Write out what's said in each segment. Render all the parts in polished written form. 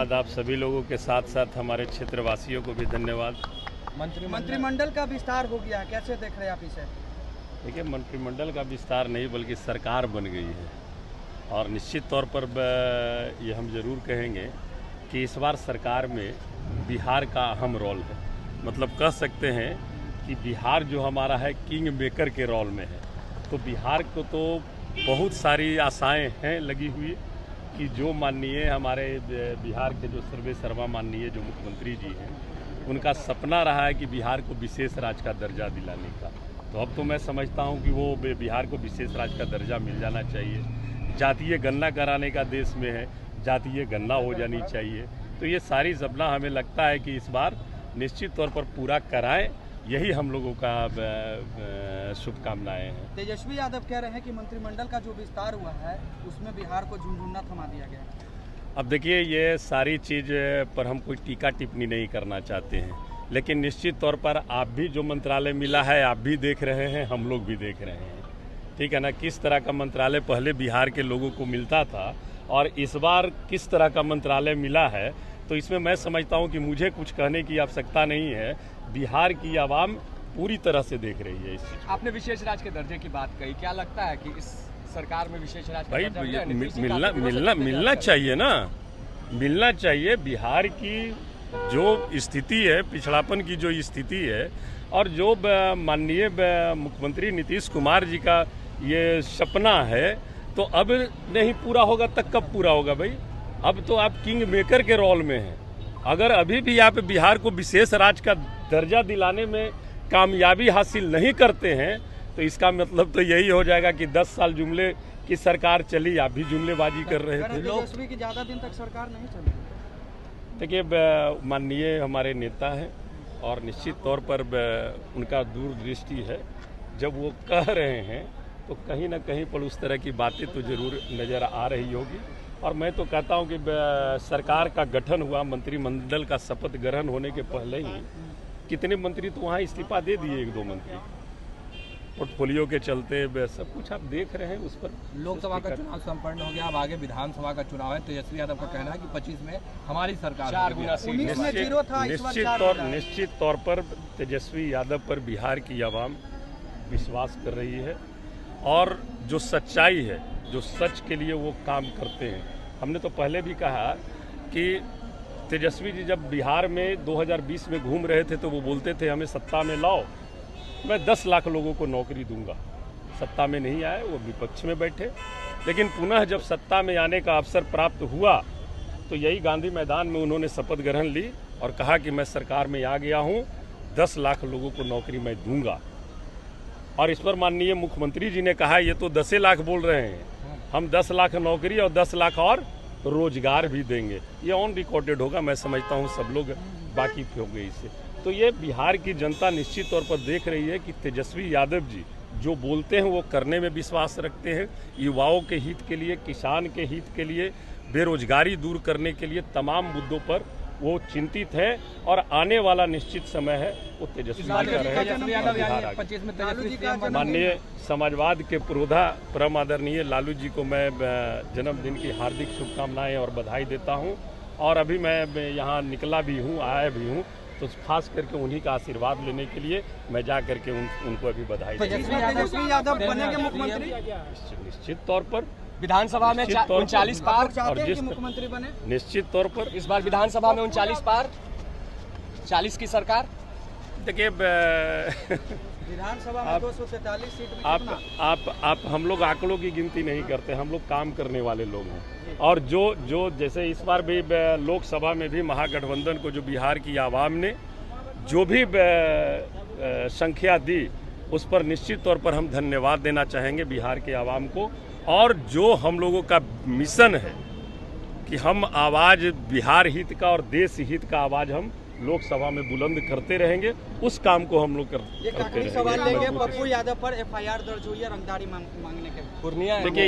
धन्यवाद आप सभी लोगों के साथ साथ हमारे क्षेत्रवासियों को भी धन्यवाद। मंत्रिमंडल का विस्तार हो गया, कैसे देख रहे हैं आप इसे? देखिए, मंत्रिमंडल का विस्तार नहीं बल्कि सरकार बन गई है और निश्चित तौर पर ये हम जरूर कहेंगे कि इस बार सरकार में बिहार का अहम रोल है। मतलब कह सकते हैं कि बिहार जो हमारा है किंग मेकर के रोल में है। तो बिहार को तो बहुत सारी आशाएं हैं लगी हुई कि जो माननीय हमारे बिहार के जो सर्वे सर्वा माननीय जो मुख्यमंत्री जी हैं, उनका सपना रहा है कि बिहार को विशेष राज्य का दर्जा दिलाने का। तो अब तो मैं समझता हूं कि वो बिहार को विशेष राज्य का दर्जा मिल जाना चाहिए। जातीय गणना कराने का देश में है, जातीय गणना हो जानी चाहिए। तो ये सारी सपना हमें लगता है कि इस बार निश्चित तौर पर पूरा कराएं, यही हम लोगों का शुभकामनाएं हैं। तेजस्वी यादव कह रहे हैं कि मंत्रिमंडल का जो विस्तार हुआ है उसमें बिहार को झुनझुना थमा दिया गया है। अब देखिए, ये सारी चीज़ पर हम कोई टीका टिप्पणी नहीं करना चाहते हैं, लेकिन निश्चित तौर पर आप भी जो मंत्रालय मिला है आप भी देख रहे हैं, हम लोग भी देख रहे हैं, ठीक है ना। किस तरह का मंत्रालय पहले बिहार के लोगों को मिलता था और इस बार किस तरह का मंत्रालय मिला है। तो इसमें मैं समझता हूं कि मुझे कुछ कहने की आवश्यकता नहीं है, बिहार की आवाम पूरी तरह से देख रही है इस चीज। आपने विशेष राज्य के दर्जे की बात कही, क्या लगता है कि इस सरकार में विशेष राज्य भाई मिलना चाहिए ना, मिलना चाहिए। बिहार की जो स्थिति है, पिछड़ापन की जो स्थिति है और जो माननीय मुख्यमंत्री नीतीश कुमार जी का ये सपना है, तो अब नहीं पूरा होगा तक कब पूरा होगा भाई? अब तो आप किंग मेकर के रोल में हैं। अगर अभी भी आप बिहार को विशेष राज्य का दर्जा दिलाने में कामयाबी हासिल नहीं करते हैं तो इसका मतलब तो यही हो जाएगा कि 10 साल जुमले की सरकार चली, आप भी जुमलेबाजी कर रहे थे। तेजस्वी की ज़्यादा दिन तक सरकार नहीं चली। देखिए, माननीय हमारे नेता हैं और निश्चित तौर पर उनका दूरदृष्टि है। जब वो कह रहे हैं तो कहीं ना कहीं पर उस तरह की बातें तो जरूर नज़र आ रही होगी। और मैं तो कहता हूं कि सरकार का गठन हुआ, मंत्रिमंडल का शपथ ग्रहण होने के पहले ही कितने मंत्री तो वहां इस्तीफा दे दिए, 1-2 मंत्री पोर्टफोलियो के चलते। सब कुछ आप देख रहे हैं। उस पर लोकसभा का चुनाव संपन्न हो गया, अब आगे विधानसभा का चुनाव है। तेजस्वी यादव का कहना है कि 25 में हमारी सरकार निश्चित तौर पर तेजस्वी यादव पर बिहार की आवाम विश्वास कर रही है और जो सच्चाई है, जो सच के लिए वो काम करते हैं। हमने तो पहले भी कहा कि तेजस्वी जी जब बिहार में 2020 में घूम रहे थे तो वो बोलते थे हमें सत्ता में लाओ, मैं 10 लाख लोगों को नौकरी दूंगा। सत्ता में नहीं आए, वो विपक्ष में बैठे, लेकिन पुनः जब सत्ता में आने का अवसर प्राप्त हुआ तो यही गांधी मैदान में उन्होंने शपथ ग्रहण ली और कहा कि मैं सरकार में आ गया हूँ, 10 लाख लोगों को नौकरी मैं दूंगा। और इस पर माननीय मुख्यमंत्री जी ने कहा ये तो 10 लाख बोल रहे हैं, हम 10 लाख नौकरी और 10 लाख और रोजगार भी देंगे। ये ऑन रिकॉर्डेड होगा, मैं समझता हूँ सब लोग वाकिफ हो गए इससे। तो ये बिहार की जनता निश्चित तौर पर देख रही है कि तेजस्वी यादव जी जो बोलते हैं वो करने में विश्वास रखते हैं। युवाओं के हित के लिए, किसान के हित के लिए, बेरोजगारी दूर करने के लिए तमाम मुद्दों पर वो चिंतित है और आने वाला निश्चित समय है वो तेजस्वी माननीय समाजवाद के पुरोधा परम आदरणीय लालू जी को मैं जन्मदिन की हार्दिक शुभकामनाएं और बधाई देता हूं। और अभी मैं यहाँ निकला भी हूँ, आया भी हूँ, तो खास करके उन्हीं का आशीर्वाद लेने के लिए मैं जा करके उनको अभी बधाई तेजस्वी यादव बनेंगे मुख्यमंत्री निश्चित तौर पर। विधानसभा में 39 पार और जिस मुख्यमंत्री बने निश्चित तौर पर इस बार विधानसभा में 39 पार, 40 की सरकार। देखिए, विधानसभा में 243 सीट। आप हम लोग आंकड़ों की गिनती नहीं करते, हम लोग काम करने वाले लोग हैं। और जो जैसे इस बार भी लोकसभा में भी महागठबंधन को जो बिहार की आवाम ने जो भी संख्या दी, उस पर निश्चित तौर पर हम धन्यवाद देना चाहेंगे बिहार के आवाम को। और जो हम लोगों का मिशन है कि हम आवाज़ बिहार हित का और देश हित का आवाज़ हम लोकसभा में बुलंद करते रहेंगे, उस काम को हम लोग करते रहेंगे। सवाल लेंगे, पप्पू यादव पर FIR दर्ज हुई है रंगदारी मांगने के पूर्णिया। देखिए,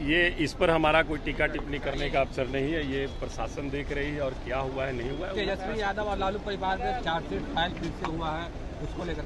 ये इस पर हमारा कोई टीका टिप्पणी करने का अवसर नहीं है। ये प्रशासन देख रही है और क्या हुआ है नहीं हुआ है। तेजस्वी यादव और लालू परिवार में चार्जशीट फाइल फिर से हुआ है, उसको लेकर